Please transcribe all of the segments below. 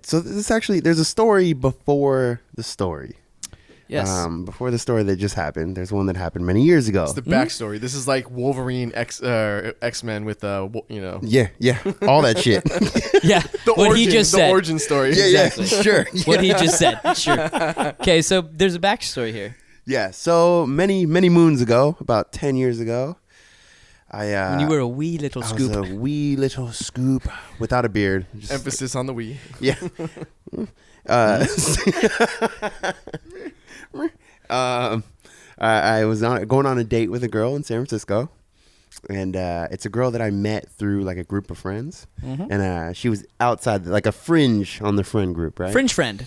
So this actually, there's a story before the story. Yes. Before the story that just happened, there's one that happened many years ago. It's the backstory. This is like Wolverine X-Men with Yeah, all that shit. Yeah. the origin story. Exactly. Sure. What he just said. Sure. Okay, so there's a backstory here. Yeah, so many moons ago, about 10 years ago, when you were a wee little scoop. I was a wee little scoop without a beard. Just emphasis on the wee. Yeah. I was going on a date with a girl in San Francisco, and it's a girl that I met through like a group of friends, and she was outside, like a fringe on the friend group, right? Fringe friend.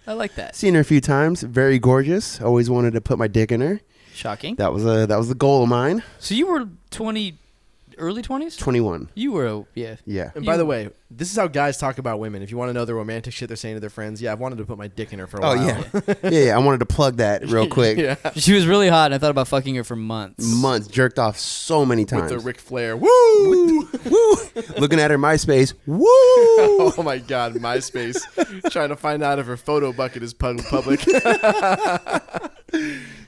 I like that. Seen her a few times. Very gorgeous. Always wanted to put my dick in her. Shocking. That was the goal of mine. So you were 20, early 20s? 21. You were, yeah. And by the way, this is how guys talk about women. If you want to know the romantic shit they're saying to their friends, I've wanted to put my dick in her for a while. Oh, yeah. I wanted to plug that real quick. Yeah. She was really hot, and I thought about fucking her for months. Jerked off so many times. With the Ric Flair. Woo! Woo! Looking at her MySpace. Woo! Oh, my God. MySpace. Trying to find out if her photo bucket is public.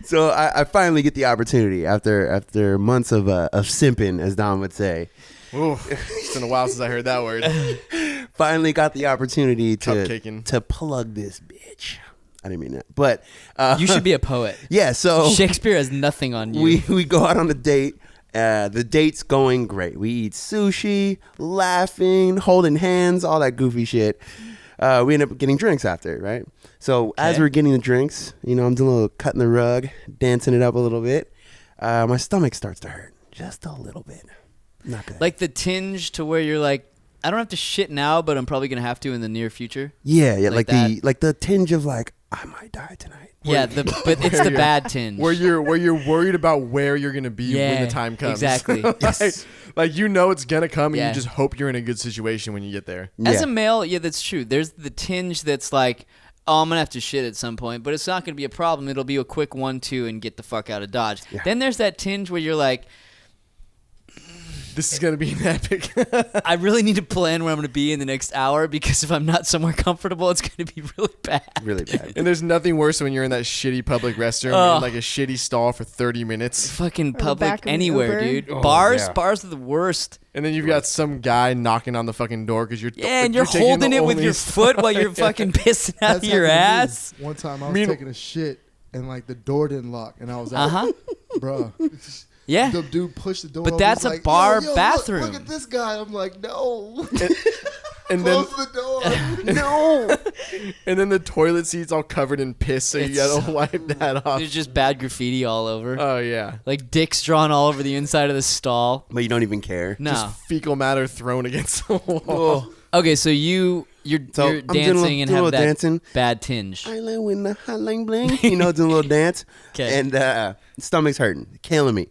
So I finally get the opportunity after months of simping, as Dom would say. Ooh, it's been a while since I heard that word. Finally got the opportunity Cupcaking. to plug this bitch. I didn't mean that, but you should be a poet. Yeah, so Shakespeare has nothing on you. We go out on a date. The date's going great. We eat sushi, laughing, holding hands, all that goofy shit. We end up getting drinks after, right? So as we're getting the drinks, I'm doing a little cutting the rug, dancing it up a little bit. My stomach starts to hurt just a little bit. Not good. Like the tinge to where you're like, I don't have to shit now, but I'm probably gonna have to in the near future. Yeah, like the tinge of like I might die tonight. Yeah, but it's the bad tinge where you're worried about where you're gonna be when the time comes. Exactly. like it's gonna come, and you just hope you're in a good situation when you get there. As a male, that's true. There's the tinge that's like, oh, I'm gonna have to shit at some point, but it's not gonna be a problem. It'll be a quick 1-2 and get the fuck out of Dodge. Yeah. Then there's that tinge where you're like, this is going to be an epic. I really need to plan where I'm going to be in the next hour, because if I'm not somewhere comfortable, it's going to be really bad. Really bad. And there's nothing worse when you're in that shitty public restroom in like a shitty stall for 30 minutes. Fucking public anywhere, dude. Bars are the worst. And then you've got some guy knocking on the fucking door because you're and you're holding it with your foot while you're fucking pissing out of your ass. One time I was taking a shit and like the door didn't lock and I was out, bro. Yeah. The dude pushed the door. But that's a bar bathroom. Look at this guy. I'm like, no. And close the door. No. And then the toilet seat's all covered in piss, so you gotta wipe that off. There's just bad graffiti all over. Oh yeah. Like dicks drawn all over the inside of the stall. But you don't even care. No. Just fecal matter thrown against the wall. Oh. Okay, so you're dancing and have that dancing. Bad tinge. I like when the hotline bling. Doing a little dance. Okay. And stomach's hurting, killing me.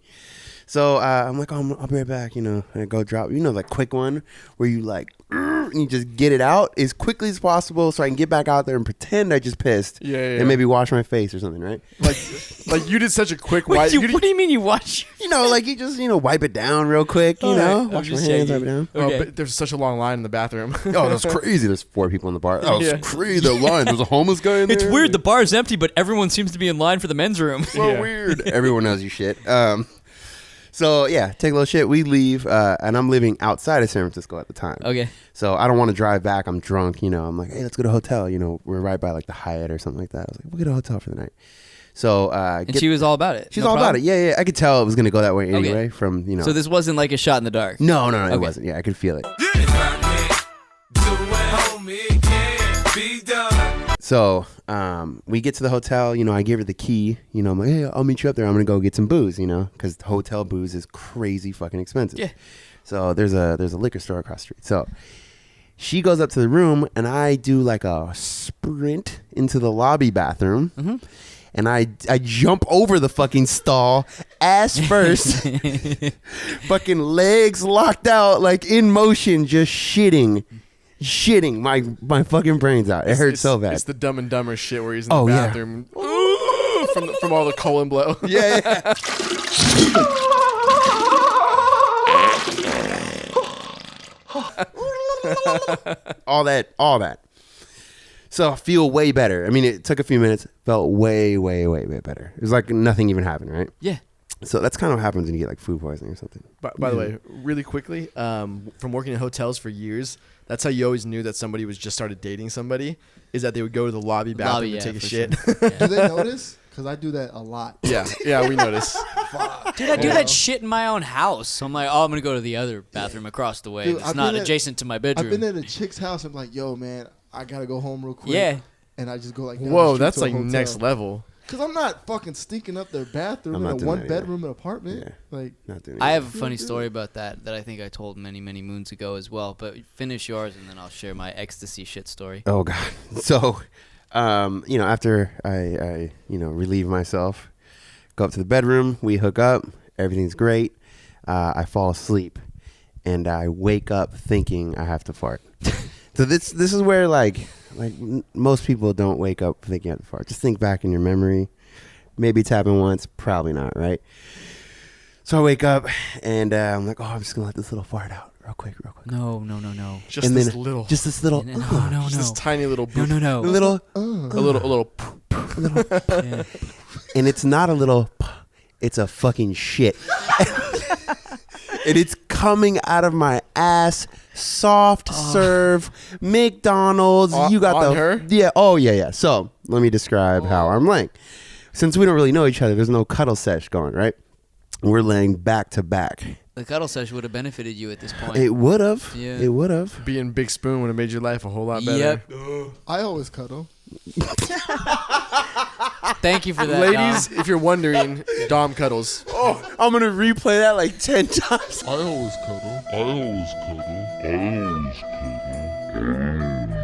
So I'm like, I'll be right back, and I go drop, like quick one where you like, and you just get it out as quickly as possible so I can get back out there and pretend I just pissed. Yeah. And maybe wash my face or something, right? Like you did such a quick wipe. What do you mean you wash? Like you just, wipe it down real quick, wash my hands, wipe it down. Okay. But there's such a long line in the bathroom. Oh, that's crazy. There's 4 people in the bar. Oh, it's crazy. The line. There's a homeless guy in there. It's weird. The bar's empty, but everyone seems to be in line for the men's room. So weird. Everyone knows you shit. So, yeah, take a little shit. We leave, and I'm living outside of San Francisco at the time. Okay. So, I don't want to drive back. I'm drunk, I'm like, hey, let's go to a hotel. We're right by, like, the Hyatt or something like that. I was like, we'll get a hotel for the night. So, and she was all about it. She's all about it. Yeah. I could tell it was going to go that way anyway from, So, this wasn't like a shot in the dark? No, it wasn't. Yeah, I could feel it. So, we get to the hotel, I gave her the key, I'm like, hey, I'll meet you up there. I'm going to go get some booze, because hotel booze is crazy fucking expensive. Yeah. So there's a liquor store across the street. So she goes up to the room and I do like a sprint into the lobby bathroom. Mm-hmm. And I jump over the fucking stall ass first, fucking legs locked out, like in motion, just shitting my fucking brains out. It hurts so bad. It's the Dumb and Dumber shit where he's in the bathroom from all the colon blow. Yeah. all that. So I feel way better. I mean, it took a few minutes. Felt way, way, way, way better. It was like nothing even happened, right? Yeah. So that's kind of what happens when you get like food poisoning or something. By the way, really quickly, from working in hotels for years, that's how you always knew that somebody was just started dating somebody, is that they would go to the lobby bathroom and take a shit. Sure. Yeah. Do they notice? Because I do that a lot. Yeah, we notice. Dude, I do that shit in my own house. So I'm like, I'm going to go to the other bathroom across the way. Dude, it's not adjacent to my bedroom. I've been at a chick's house. I'm like, yo, man, I got to go home real quick. Yeah. And I just go like, down the Whoa, street that's to a like hotel. next level. Because I'm not fucking stinking up their bathroom in a one-bedroom apartment. Yeah. Like, Not doing I it. have a funny story about that I think I told many, many moons ago as well. But finish yours, and then I'll share my ecstasy shit story. Oh God. So, after I relieve myself, go up to the bedroom, we hook up, everything's great. I fall asleep, and I wake up thinking I have to fart. So this is where like most people don't wake up thinking I have to fart. Just think back in your memory. Maybe it's happened once, probably not, right? So I wake up and I'm like, I'm just gonna let this little fart out real quick. No. Just And this then little. Just this little. No. Just this tiny little. No. A little. A little. Yeah. And it's not a little. It's a fucking shit. And it's coming out of my ass. Soft serve, McDonald's. You got on the her? Yeah. Oh yeah. So let me describe how I'm laying. Since we don't really know each other, there's no cuddle sesh going, right? We're laying back to back. The cuddle session would have benefited you at this point. It would have. Yeah. It would have. Being Big Spoon would have made your life a whole lot better. Yep. I always cuddle. Thank you for that, Ladies, Dom. if you're wondering, Dom cuddles. Oh, I'm gonna replay that like 10 times. I always cuddle. I always cuddle. I always cuddle.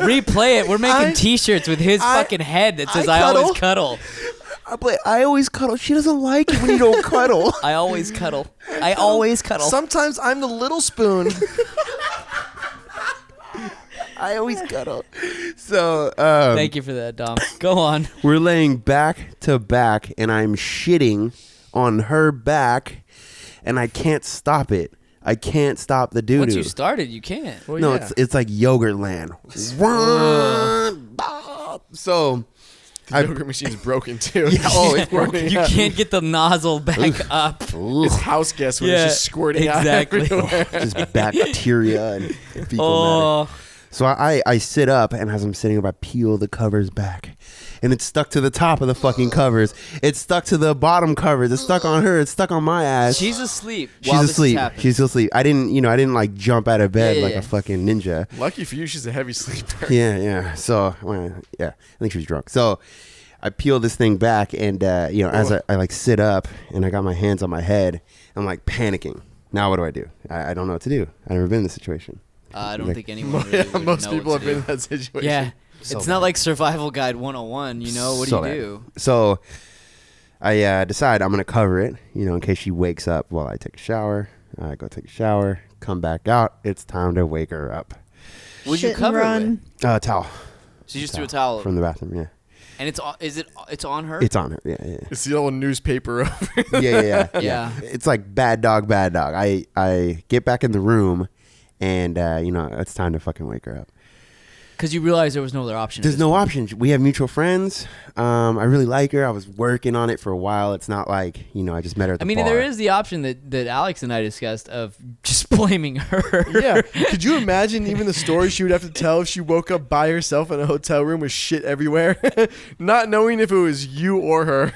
Replay it. We're making T-shirts with his fucking head that says, I always cuddle. But I always cuddle. She doesn't like it when you don't cuddle. I always cuddle. I always cuddle. Sometimes I'm the little spoon. I always cuddle. So, Thank you for that, Dom. Go on. we're laying back to back, and I'm shitting on her back, and I can't stop it. I can't stop the doo-doo. Once you started, you can't. Well, No, yeah. it's like yogurt land. So, The yogurt machine's broken too. Yeah, it's broken. You can't get the nozzle back up. It's house guest when it's just squirting exactly. out everywhere. just bacteria and fecal matter. Oh, So I sit up, and as I'm sitting up, I peel the covers back. And it's stuck to the top of the fucking covers. It's stuck to the bottom covers. It's stuck on her. It's stuck on my ass. she's asleep. She's while this is asleep. happening. She's still asleep. I didn't like jump out of bed Yeah, like yeah. a fucking ninja. Lucky for you, she's a heavy sleeper. Yeah. So, I think she was drunk. So I peel this thing back, and as I like sit up, and I got my hands on my head, I'm like panicking. Now what do? I don't know what to do. I've never been in this situation. I don't Like- think anyone really would Most know people what have to been in do. that situation. Yeah. So It's bad. not like Survival Guide 101, you know? What So do you bad. do? So I decide I'm going to cover it, in case she wakes up while I take a shower. I go take a shower, come back out. It's time to wake her up. What'd you Shit and cover it run. with? Towel. So you just threw a towel From the bathroom, yeah. and it's on her? It's on her, yeah. It's the old newspaper over. Yeah. Yeah. It's like bad dog. I get back in the room, and, it's time to fucking wake her up. Because you realized there was no other option. There's no option. We have mutual friends. I really like her. I was working on it for a while. It's not like, I just met her at the bar. there is the option that Alex and I discussed of just blaming her. Yeah. Could you imagine even the story she would have to tell if she woke up by herself in a hotel room with shit everywhere, not knowing if it was you or her?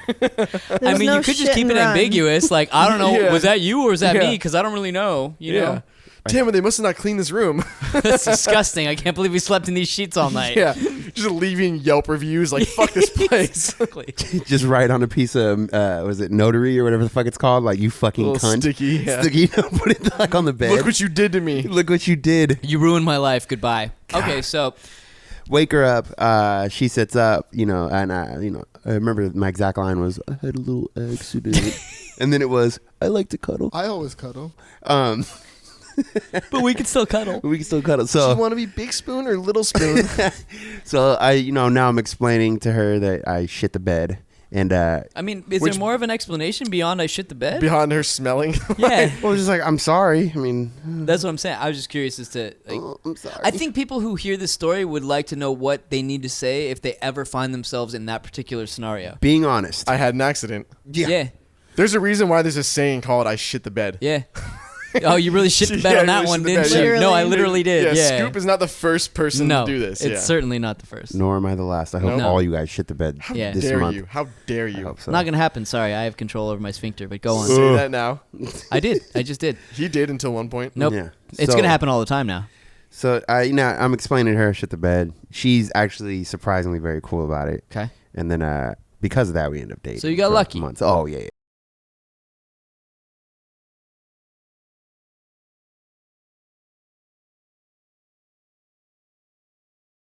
I mean, no you could just shit keep and it run. ambiguous. Like, I don't know, Yeah. was that you or was that Yeah. me? Because I don't really know. You know? Damn it, they must have not cleaned this room. That's disgusting. I can't believe we slept in these sheets all night. Yeah. Just leaving Yelp reviews like, fuck this place. Exactly. just write on a piece of, was it notary or whatever the fuck it's called? Like, you fucking Little cunt. sticky, yeah. Sticky. Put it like on the bed. Look what you did to me. Look what you did. You ruined my life. Goodbye. Okay, so Wake her up. She sits up, and I remember my exact line was, I had a little accident. And then it was, I like to cuddle. I always cuddle. but we can still cuddle. We can still cuddle. Do So you want to be Big Spoon or Little Spoon? So now I'm explaining to her that I shit the bed, and I mean, is there more of an explanation beyond I shit the bed? Behind her smelling. Yeah, well, just like I'm sorry. I mean, that's what I'm saying. I was just curious as to like, I'm sorry. I think people who hear this story would like to know what they need to say if they ever find themselves in that particular scenario. Being honest. I had an accident. Yeah. There's a reason why there's a saying called "I shit the bed." Yeah. Oh, you really shit the bed on that one, didn't you? No, I literally did. Yeah. Scoop is not the first person No, to do this. it's certainly not the first. Nor am I the last. I hope No. all you guys shit the bed Yeah. this Dare month. you? How dare I you? hope so. Not going to happen. Sorry, I have control over my sphincter, but go on. Say that now. I did. I just did. He did until one point. Nope. Yeah. It's So- going to happen all the time now. So I'm explaining to her shit the bed. She's actually surprisingly very cool about it. Okay. And then because of that, we end up dating. So you got for lucky. months. Oh yeah.